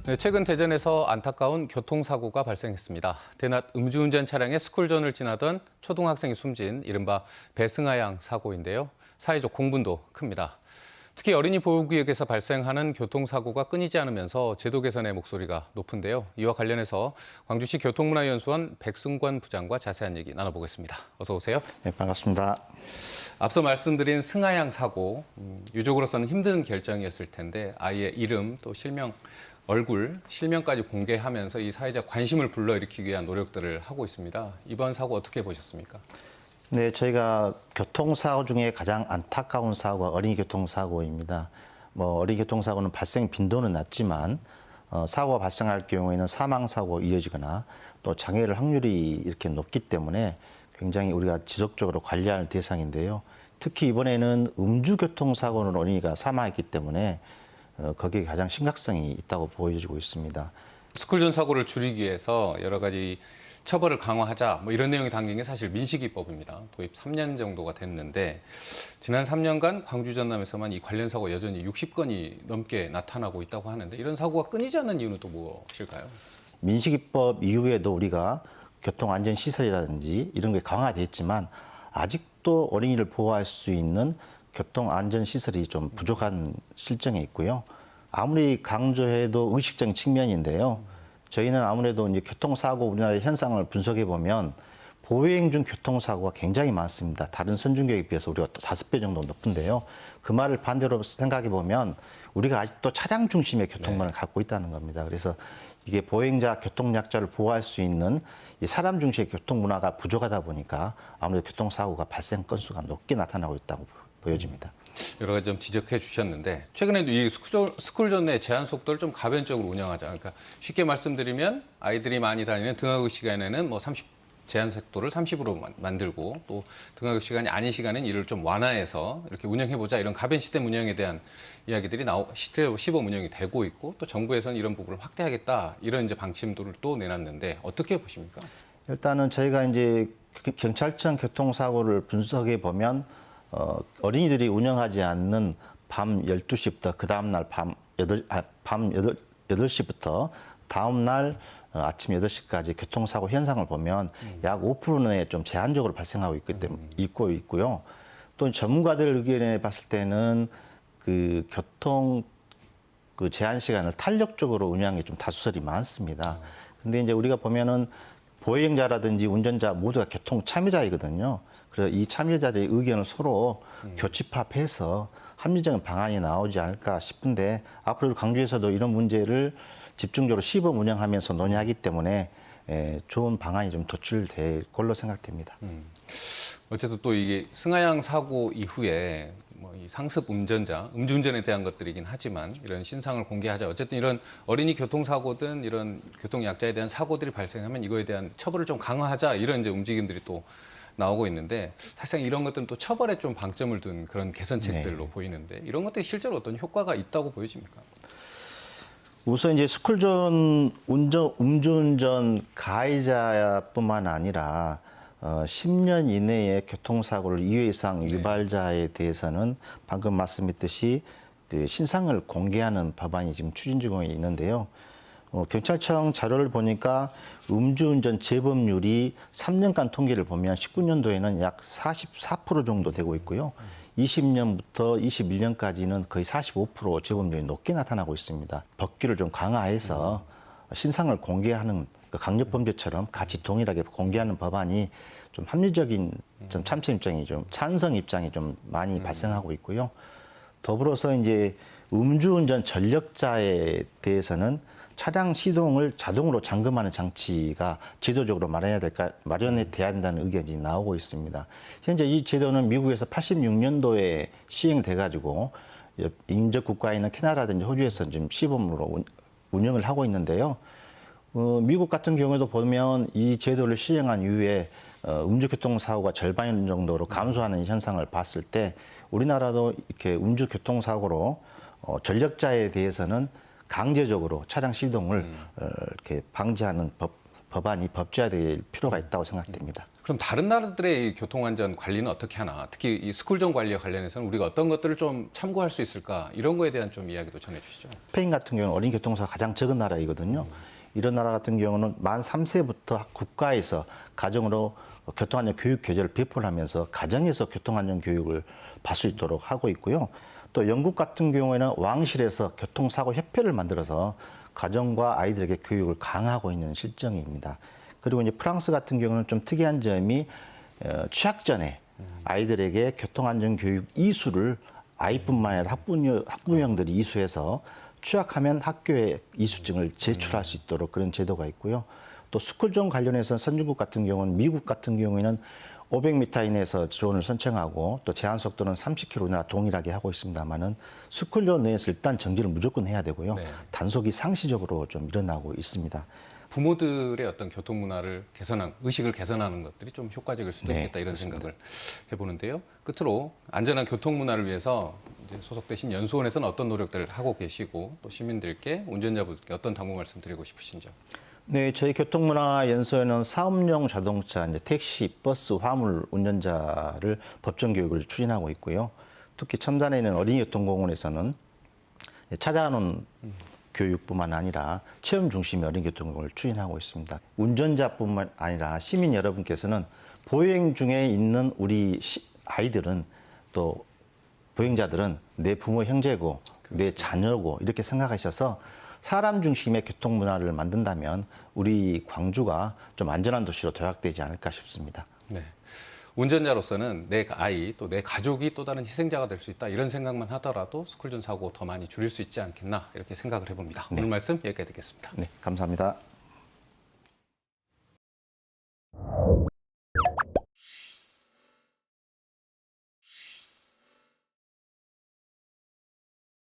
네, 최근 대전에서 안타까운 교통사고가 발생했습니다. 대낮 음주운전 차량에 스쿨존을 지나던 초등학생이 숨진 이른바 배승하양 사고인데요. 사회적 공분도 큽니다. 특히 어린이 보호구역에서 발생하는 교통사고가 끊이지 않으면서 제도 개선의 목소리가 높은데요. 이와 관련해서 광주시 교통문화연수원 백승권 부장과 자세한 얘기 나눠보겠습니다. 어서 오세요. 네, 반갑습니다. 앞서 말씀드린 승하양 사고, 유족으로서는 힘든 결정이었을 텐데 아이의 이름 또 실명, 얼굴, 실명까지 공개하면서 이 사회적 관심을 불러일으키기 위한 노력들을 하고 있습니다. 이번 사고 어떻게 보셨습니까? 네, 저희가 교통사고 중에 가장 안타까운 사고가 어린이 교통사고입니다. 어린이 교통사고는 발생 빈도는 낮지만 사고가 발생할 경우에는 사망사고 이어지거나 또 장애를 확률이 이렇게 높기 때문에 굉장히 우리가 지속적으로 관리하는 대상인데요. 특히 이번에는 음주교통사고는 어린이가 사망했기 때문에 거기에 가장 심각성이 있다고 보여지고 있습니다. 스쿨존 사고를 줄이기 위해서 여러 가지 처벌을 강화하자 이런 내용이 담긴 게 사실 민식이법입니다. 도입 3년 정도가 됐는데 지난 3년간 광주 전남에서만 이 관련 사고 여전히 60건이 넘게 나타나고 있다고 하는데 이런 사고가 끊이지 않는 이유는 또 무엇일까요? 민식이법 이후에도 우리가 교통안전시설이라든지 이런 게 강화됐지만 아직도 어린이를 보호할 수 있는 교통안전시설이 좀 부족한 실정에 있고요. 아무리 강조해도 의식적인 측면인데요. 저희는 아무래도 이제 교통사고 우리나라의 현상을 분석해 보면 보행 중 교통사고가 굉장히 많습니다. 다른 선진국에 비해서 우리가 또 5배 정도 높은데요. 그 말을 반대로 생각해 보면 우리가 아직도 차량 중심의 교통문화를 갖고 있다는 겁니다. 그래서 이게 보행자, 교통약자를 보호할 수 있는 이 사람 중심의 교통문화가 부족하다 보니까 아무래도 교통사고가 발생 건수가 높게 나타나고 있다고 보여집니다. 여러 가지 좀 지적해 주셨는데 최근에도 이 스쿨존 내 제한 속도를 좀 가변적으로 운영하자. 그러니까 쉽게 말씀드리면 아이들이 많이 다니는 등하교 시간에는 30 제한 속도를 30으로 만들고 또 등하교 시간이 아닌 시간엔 이를 좀 완화해서 이렇게 운영해 보자. 이런 가변 시스템 운영에 대한 이야기들이 시범 운영이 되고 있고 또 정부에서는 이런 부분을 확대하겠다. 이런 이제 방침들을 또 내놨는데 어떻게 보십니까? 일단은 저희가 이제 경찰청 교통사고를 분석해 보면 어린이들이 운영하지 않는 밤 12시부터 그 다음날 밤 8시부터 다음날 아침 8시까지 교통사고 현상을 보면 약 5%는 좀 제한적으로 발생하고 있고요. 또 전문가들 의견에 봤을 때는 그 교통 제한 시간을 탄력적으로 운영하는 게 좀 다수설이 많습니다. 근데 이제 우리가 보면은 보행자라든지 운전자 모두가 교통 참여자이거든요. 그래서 이 참여자들의 의견을 서로 교집합해서 합리적인 방안이 나오지 않을까 싶은데 앞으로 광주에서도 이런 문제를 집중적으로 시범 운영하면서 논의하기 때문에 좋은 방안이 좀 도출될 걸로 생각됩니다. 어쨌든 또 이게 승하양 사고 이후에 이 상습 운전자, 음주운전에 대한 것들이긴 하지만 이런 신상을 공개하자. 어쨌든 이런 어린이 교통사고든 이런 교통약자에 대한 사고들이 발생하면 이거에 대한 처벌을 좀 강화하자. 이런 이제 움직임들이 또 나오고 있는데 사실상 이런 것들은 또 처벌에 좀 방점을 둔 그런 개선책들로 보이는데 이런 것들이 실제로 어떤 효과가 있다고 보여집니까? 우선 이제 스쿨존 음주운전 가해자뿐만 아니라 10년 이내에 교통사고를 2회 이상 유발자에 대해서는 방금 말씀했듯이 그 신상을 공개하는 법안이 지금 추진 중에 있는데요. 경찰청 자료를 보니까 음주운전 재범률이 3년간 통계를 보면 19년도에는 약 44% 정도 되고 있고요. 20년부터 21년까지는 거의 45% 재범률이 높게 나타나고 있습니다. 법규를 좀 강화해서 신상을 공개하는 강력범죄처럼 같이 동일하게 공개하는 법안이 좀 합리적인 좀 참석 입장이 좀 찬성 입장이 좀 많이 발생하고 있고요. 더불어서 이제 음주운전 전력자에 대해서는 차량 시동을 자동으로 잠금하는 장치가 제도적으로 마련돼야 된다는 의견이 나오고 있습니다. 현재 이 제도는 미국에서 86년도에 시행돼 가지고 인접 국가에 있는 캐나다라든지 호주에서 지금 시범으로 운영을 하고 있는데요. 미국 같은 경우에도 보면 이 제도를 시행한 이후에 음주교통사고가 절반 정도로 감소하는 현상을 봤을 때 우리나라도 이렇게 음주교통사고로 전력자에 대해서는 강제적으로 차량 시동을 이렇게 방지하는 법안이 법제화될 필요가 있다고 생각됩니다. 그럼 다른 나라들의 이 교통안전 관리는 어떻게 하나? 특히 이 스쿨존 관리와 관련해서는 우리가 어떤 것들을 좀 참고할 수 있을까? 이런 거에 대한 좀 이야기도 전해주시죠. 스페인 같은 경우는 어린이 교통사고가 가장 적은 나라이거든요. 이런 나라 같은 경우는 만 3세부터 국가에서 가정으로 교통안전 교육 교재를 배포를 하면서 가정에서 교통안전 교육을 받을 수 있도록 하고 있고요. 또 영국 같은 경우에는 왕실에서 교통사고 협회를 만들어서 가정과 아이들에게 교육을 강화하고 있는 실정입니다. 그리고 이제 프랑스 같은 경우는 좀 특이한 점이 취학 전에 아이들에게 교통안전 교육 이수를 아이뿐만 아니라 학부형들이 이수해서 취약하면 학교에 이수증을 제출할 수 있도록 그런 제도가 있고요. 또 스쿨존 관련해서 선진국 같은 경우는 미국 같은 경우에는 500m 이내에서 존을 선정하고 또 제한 속도는 30km 이내와 동일하게 하고 있습니다만은 스쿨존 내에서 일단 정지를 무조건 해야 되고요. 네. 단속이 상시적으로 좀 일어나고 있습니다. 부모들의 어떤 교통 문화를 의식을 개선하는 것들이 좀 효과적일 수도 네, 있겠다 이런 그렇습니다. 생각을 해보는데요. 끝으로 안전한 교통 문화를 위해서 이제 소속되신 연수원에서는 어떤 노력들을 하고 계시고 또 시민들께 운전자분들께 어떤 당부 말씀드리고 싶으신지요? 네, 저희 교통문화연수원은 사업용 자동차, 이제 택시, 버스, 화물 운전자를 법정 교육을 추진하고 있고요. 특히 첨단에 있는 어린이교통공원에서는 찾아오는 교육뿐만 아니라 체험 중심의 어린이교통을 추진하고 있습니다. 운전자뿐만 아니라 시민 여러분께서는 보행 중에 있는 우리 아이들은 또 보행자들은 내 부모 형제고 내 자녀고 이렇게 생각하셔서 사람 중심의 교통 문화를 만든다면 우리 광주가 좀 안전한 도시로 도약되지 않을까 싶습니다. 네. 운전자로서는 내 아이 또 내 가족이 또 다른 희생자가 될 수 있다 이런 생각만 하더라도 스쿨존 사고 더 많이 줄일 수 있지 않겠나 이렇게 생각을 해봅니다. 오늘 말씀 여기까지 듣겠습니다. 네, 감사합니다.